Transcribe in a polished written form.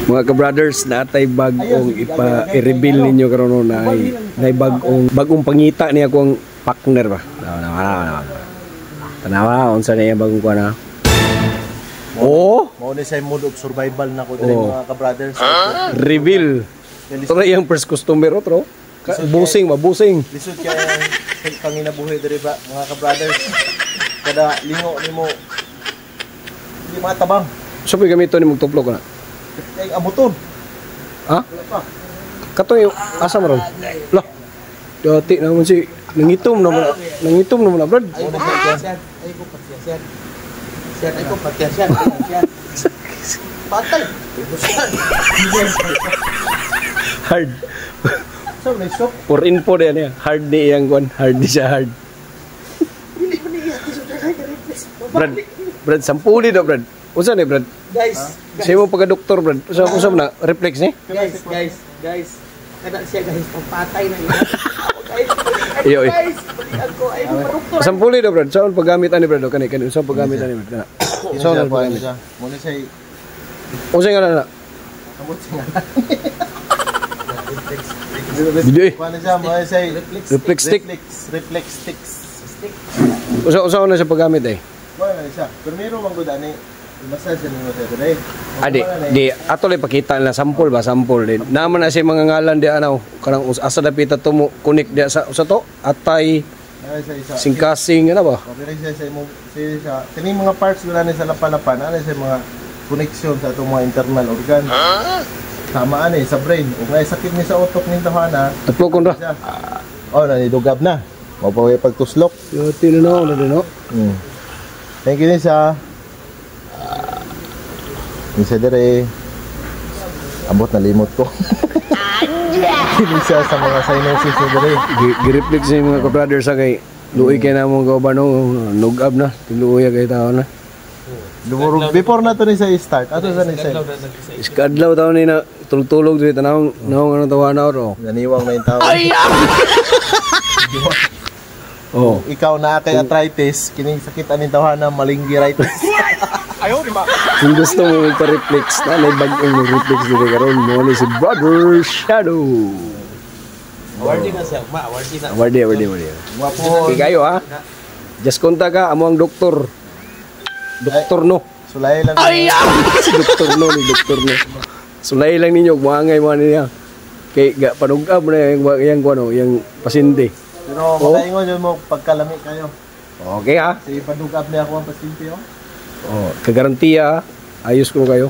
Mga ka-brothers, natay bagong i-reveal ninyo karon na bagong pangita niya akong partner ba. Tanawa, unsa na yung bagong kuha na? Oh! Mao ni say mood of survival na ko diri mga ka-brothers. Reveal. Ito na yung first customer otro. Busing ba, busing. Lisod kaya panginabuhi diri ba mga ka-brothers. Kada lingo nimo di matabang. So pag gamito ni mong tuplok na? Ay abuton. Ha? Kato yung asa mo ron? Lah. Dati naman si nangitom naman na brad. Ay ko patyan. Ay ko patyan. Patay. Hard. So nice. For info din niya. Hard ni iyang kwan. Hard di siya hard. Brad, sampuli daw brad. Usa ni brad? Guys. Siya mo pagka-doktor brad. Usa mo na reflex ni? Guys. Kada siya guys pampatay na yun. Iyo. Guys, balikan ko ay doktor. Sampuli daw brad. Saan paggamit ani brad? Kani usa paggamit ani brad. Saan paggamit? Muna say Usa nga na. amot siya. Video eh. Paano siya? Muna say Reflex stick. Reflex sticks. Usa na siya paggamit eh. Wala na siya. Pero meron mang good ani. Massage ni mo today. Adi, di ato lay pakita na sample ba sample din. Naman na siya mga ngalan di ano kanang asa dapita tumo kunik di sa to atay singkasing ano ba? Pero siya sa kini mga parts wala ni sa lapalapan ana sa mga connection sa atong mga internal organ. Tama ani sa brain. Ug may sakit ni sa utok ning tawhana. Tuplokon ra. Oh, nanidugab na. Mao pa way pagtuslok. Yo tinino na din no. Thank you Nisa. Nisa dire. Abot na limot ko. Nisa sa mga sinuses dire. Gi-reflex sa mga ka-brothers sa kay luoy kay namong gawbano nugab na. Tiluoy kay tao na. Before na to ni sa start. Ato sa ni sa. Iskadlaw taon ni na tulog-tulog dito tanawang ano tawana ro. Naniwang na yung tao. Oh, ikaw na kay arthritis, kining sakit aning tawhana malinggiritis. Ayaw di ba? kung gusto mo magpa-reflex na may bagong reflex dito karon mo ni si Brother Shadow. Awarding na siya, awarding na. Awarding. Wapo. Kayo ha. Just konta ka amo ang doktor. Doktor no. Sulay lang. Si doktor no. Sulay lang ninyo buangay mo niya. Kay panugab na yang kuno, yang pasyente. Pero makaingon yun mo pagkalami kayo. Okay ha. Sige, padugab na ako ang pasyente oh. Oh, kagarantiya ayos ko kayo.